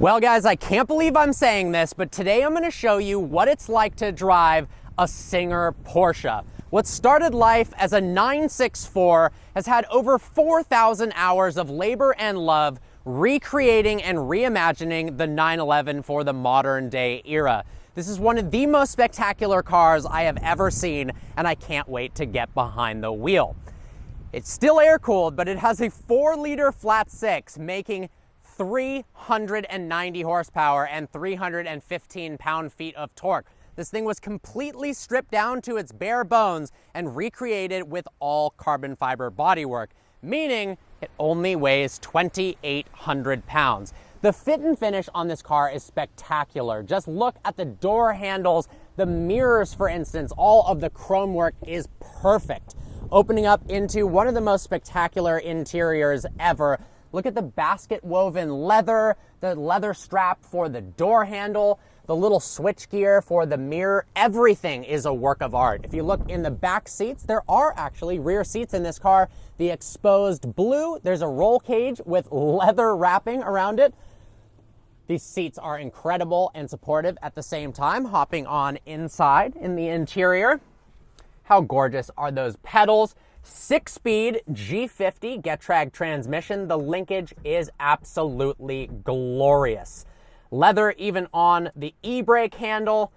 Well guys, I can't believe I'm saying this, but today I'm going to show you what it's like to drive a Singer Porsche. What started life as a 964 has had over 4,000 hours of labor and love recreating and reimagining the 911 for the modern day era. This is one of the most spectacular cars I have ever seen, and I can't wait to get behind the wheel. It's still air-cooled, but it has a 4-liter flat six, making 390 horsepower and 315 pound-feet of torque. This thing was completely stripped down to its bare bones and recreated with all carbon fiber bodywork, meaning it only weighs 2,800 pounds. The fit and finish on this car is spectacular. Just look at the door handles, the mirrors, for instance. All of the chrome work is perfect, opening up into one of the most spectacular interiors ever. Look at the basket woven leather, the leather strap for the door handle, the little switch gear for the mirror. Everything is a work of art. If you look in the back seats, there are actually rear seats in this car. The exposed blue, there's a roll cage with leather wrapping around it. These seats are incredible and supportive at the same time. Hopping on inside in the interior. How gorgeous are those pedals? 6-speed G50 Getrag transmission. The linkage is absolutely glorious. Leather even on the e-brake handle.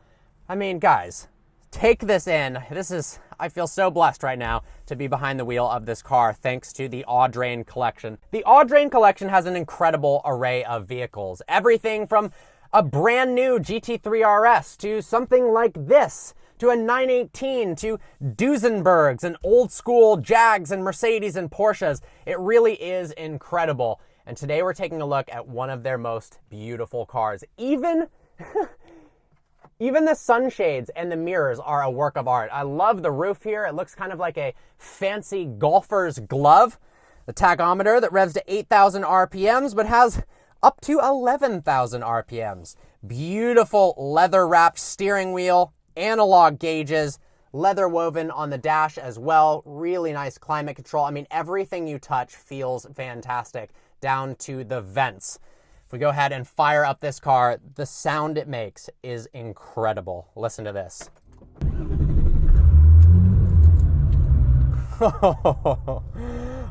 I mean, guys, take this in. I feel so blessed right now to be behind the wheel of this car thanks to the Audrain collection. The Audrain collection has an incredible array of vehicles. Everything from a brand new GT3 RS to something like this, to a 918, to Duesenbergs and old school Jags and Mercedes and Porsches. It really is incredible. And today we're taking a look at one of their most beautiful cars. Even the sunshades and the mirrors are a work of art. I love the roof here. It looks kind of like a fancy golfer's glove. The tachometer that revs to 8,000 RPMs, but has up to 11,000 RPMs. Beautiful leather-wrapped steering wheel, analog gauges, leather woven on the dash as well. Really nice climate control. I mean, everything you touch feels fantastic, down to the vents. If we go ahead and fire up this car, the sound it makes is incredible. Listen to this.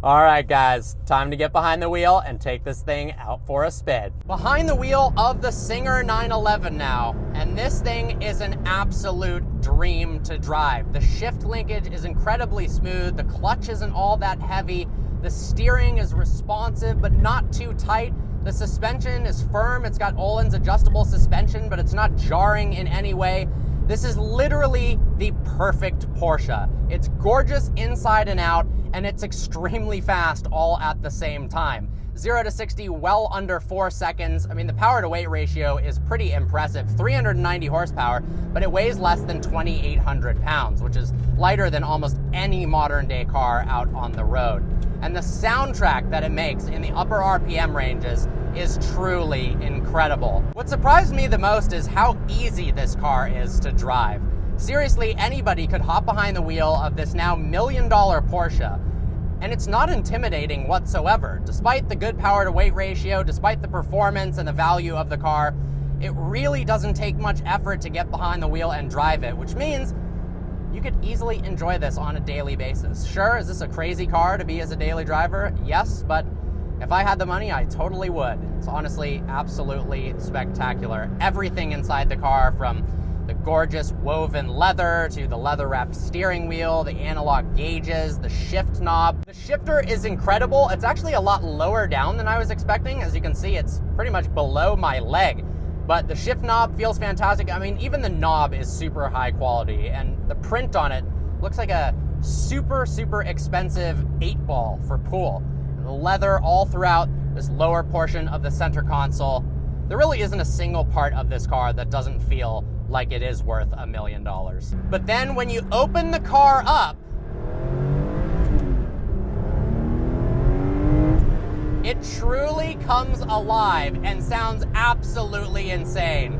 All right, guys, time to get behind the wheel and take this thing out for a spin. Behind the wheel of the Singer 911 now, and this thing is an absolute dream to drive. The shift linkage is incredibly smooth. The clutch isn't all that heavy. The steering is responsive, but not too tight. The suspension is firm. It's got Öhlins adjustable suspension, but it's not jarring in any way. This is literally the perfect Porsche. It's gorgeous inside and out, and it's extremely fast all at the same time. 0 to 60 well under 4 seconds. I mean, the power to weight ratio is pretty impressive. 390 horsepower, but it weighs less than 2,800 pounds, which is lighter than almost any modern day car out on the road. And the soundtrack that it makes in the upper RPM ranges is truly incredible. What surprised me the most is how easy this car is to drive. Seriously, anybody could hop behind the wheel of this now $1 million Porsche, and it's not intimidating whatsoever. Despite the good power to weight ratio, despite the performance and the value of the car, it really doesn't take much effort to get behind the wheel and drive it, which means you could easily enjoy this on a daily basis. Sure, is this a crazy car to be as a daily driver? Yes, but if I had the money, I totally would. It's honestly absolutely spectacular. Everything inside the car, from the gorgeous woven leather to the leather-wrapped steering wheel, the analog gauges, the shift knob. The shifter is incredible. It's actually a lot lower down than I was expecting. As you can see, it's pretty much below my leg. But the shift knob feels fantastic. I mean, even the knob is super high quality, and the print on it looks like a super, super expensive 8-ball for pool. The leather all throughout this lower portion of the center console. There really isn't a single part of this car that doesn't feel like it is worth $1 million. But then when you open the car up, it truly comes alive and sounds absolutely insane.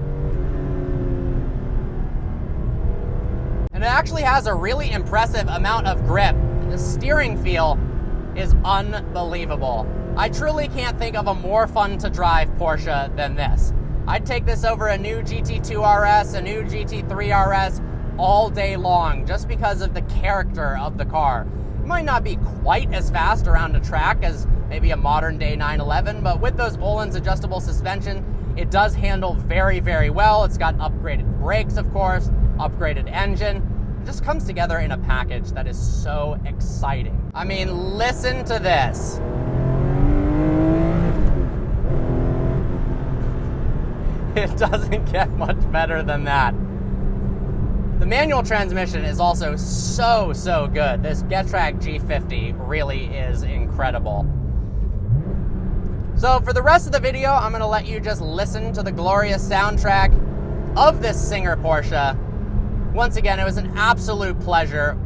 And it actually has a really impressive amount of grip. The steering feel is unbelievable. I truly can't think of a more fun to drive Porsche than this. I'd take this over a new GT2 RS, a new GT3 RS all day long, just because of the character of the car. It might not be quite as fast around a track as maybe a modern day 911, but with those Öhlins adjustable suspension, it does handle very, very well. It's got upgraded brakes, of course, upgraded engine. It just comes together in a package that is so exciting. I mean, listen to this. It doesn't get much better than that. The manual transmission is also so good. This Getrag G50 really is incredible. So for the rest of the video, I'm gonna let you just listen to the glorious soundtrack of this Singer Porsche. Once again, it was an absolute pleasure.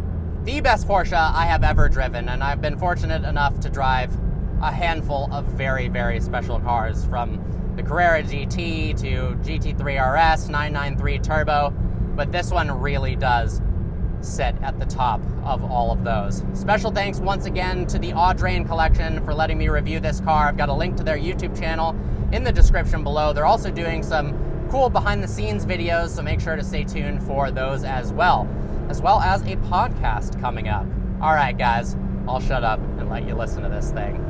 The best Porsche I have ever driven, and I've been fortunate enough to drive a handful of very, very special cars, from the Carrera GT to GT3 RS, 993 Turbo, but this one really does sit at the top of all of those. Special thanks once again to the Audrain Collection for letting me review this car. I've got a link to their YouTube channel in the description below. They're also doing some cool behind the scenes videos, so make sure to stay tuned for those as well as a podcast coming up. All right, guys, I'll shut up and let you listen to this thing.